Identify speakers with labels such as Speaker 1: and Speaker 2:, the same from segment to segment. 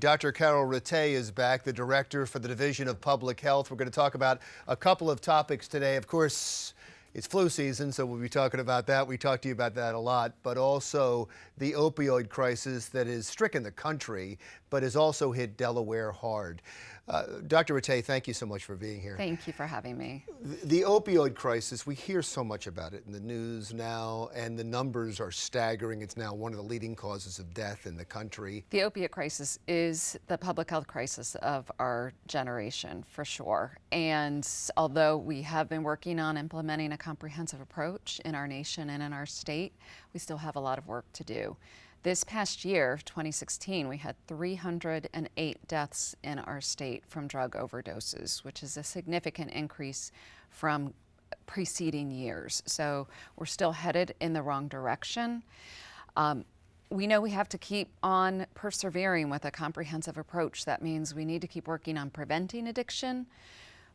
Speaker 1: Dr. Karyl Rattay is back, the Director for the Division of Public Health. We're going to talk about a couple of topics today. Of course, it's flu season, so we'll be talking about that. We talk to you about that a lot, but also the opioid crisis that has stricken the country, but has also hit Delaware hard. Dr. Rattay, thank you so much for being here.
Speaker 2: Thank you for having me.
Speaker 1: The opioid crisis, we hear so much about it in the news now, and the numbers are staggering. It's now one of the leading causes of death in the country.
Speaker 2: The opiate crisis is the public health crisis of our generation, for sure. And although we have been working on implementing a comprehensive approach in our nation and in our state, we still have a lot of work to do. This past year, 2016, we had 308 deaths in our state from drug overdoses, which is a significant increase from preceding years. So we're still headed in the wrong direction. We know we have to keep on persevering with a comprehensive approach. That means we need to keep working on preventing addiction.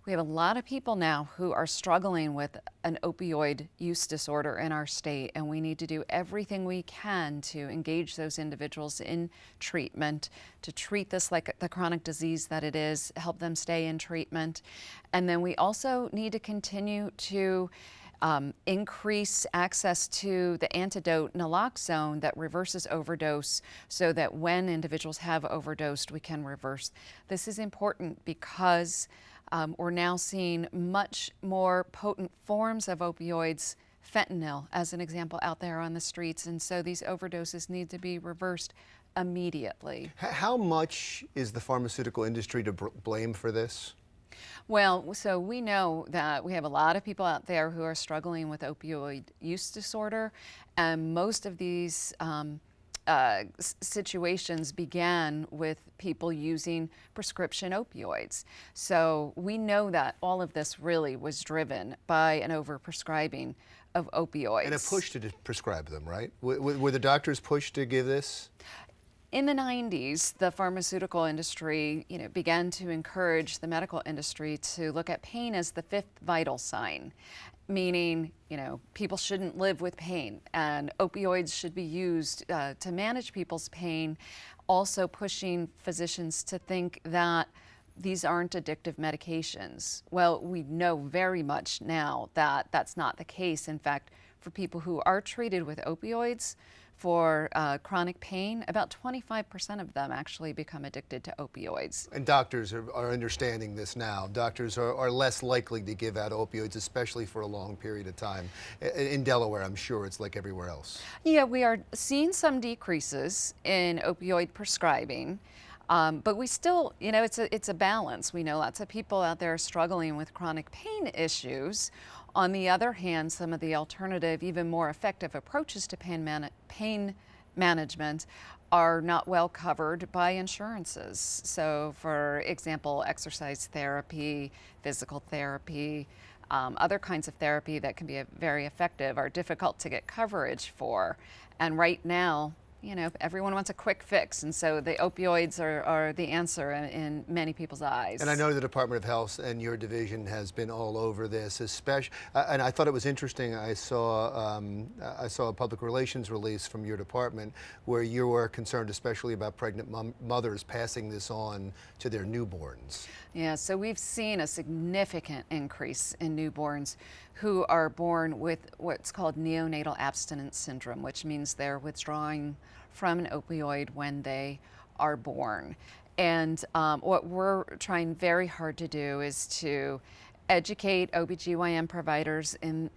Speaker 2: We have a lot of people now who are struggling with an opioid use disorder in our state, and we need to do everything we can to engage those individuals in treatment, to treat this like the chronic disease that it is, help them stay in treatment. And then we also need to continue to increase access to the antidote naloxone that reverses overdose, so that when individuals have overdosed, we can reverse. This is important because we're now seeing much more potent forms of opioids, fentanyl as an example, out there on the streets, and so these overdoses need to be reversed immediately.
Speaker 1: How much is the pharmaceutical industry to blame for this?
Speaker 2: Well, so we know that we have a lot of people out there who are struggling with opioid use disorder, and most of these situations began with people using prescription opioids. So we know that all of this really was driven by an overprescribing of opioids.
Speaker 1: And a push to prescribe them, right? Were the doctors pushed to give this?
Speaker 2: In the 90s, the pharmaceutical industry, began to encourage the medical industry to look at pain as the fifth vital sign, meaning, people shouldn't live with pain, and opioids should be used to manage people's pain, also pushing physicians to think that these aren't addictive medications. Well, we know very much now that that's not the case. In fact, for people who are treated with opioids for chronic pain, about 25% of them actually become addicted to opioids.
Speaker 1: And doctors are understanding this now. Doctors are less likely to give out opioids, especially for a long period of time. In Delaware, I'm sure it's like everywhere else.
Speaker 2: Yeah, we are seeing some decreases in opioid prescribing. But we still, it's a balance. We know lots of people out there are struggling with chronic pain issues. On the other hand, some of the alternative, even more effective approaches to pain management are not well covered by insurances. So, for example, exercise therapy, physical therapy, other kinds of therapy that can be very effective are difficult to get coverage for. And right now, everyone wants a quick fix, and so the opioids are the answer in many people's eyes.
Speaker 1: And I know the Department of Health and your division has been all over this, especially. And I thought it was interesting. I saw a public relations release from your department where you were concerned, especially about pregnant mothers passing this on to their newborns.
Speaker 2: Yeah, so we've seen a significant increase in newborns who are born with what's called neonatal abstinence syndrome, which means they're withdrawing from an opioid when they are born. And what we're trying very hard to do is to educate OBGYN providers in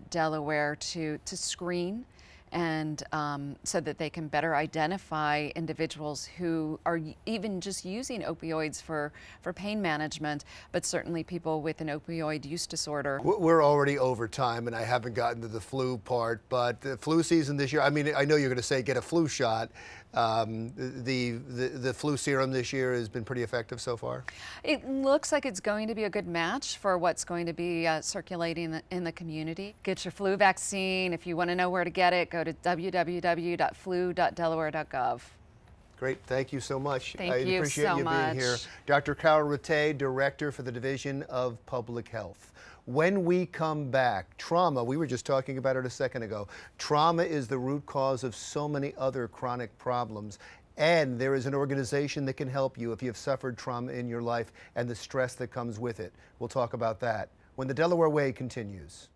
Speaker 2: Delaware to screen, and so that they can better identify individuals who are even just using opioids for pain management, but certainly people with an opioid use disorder.
Speaker 1: We're already over time, and I haven't gotten to the flu part, but the flu season this year, I mean, I know you're going to say get a flu shot. The flu serum this year has been pretty effective so far?
Speaker 2: It looks like it's going to be a good match for what's going to be circulating in the community. Get your flu vaccine. If you want to know where to get it, go to www.flu.delaware.gov.
Speaker 1: Great. Thank you so much.
Speaker 2: Thank
Speaker 1: I
Speaker 2: you
Speaker 1: appreciate
Speaker 2: so
Speaker 1: you
Speaker 2: much.
Speaker 1: being here. Dr. Karyl Rattay, Director for the Division of Public Health. When we come back, trauma, we were just talking about it a second ago. Trauma is the root cause of so many other chronic problems. And there is an organization that can help you if you've suffered trauma in your life and the stress that comes with it. We'll talk about that when the Delaware Way continues.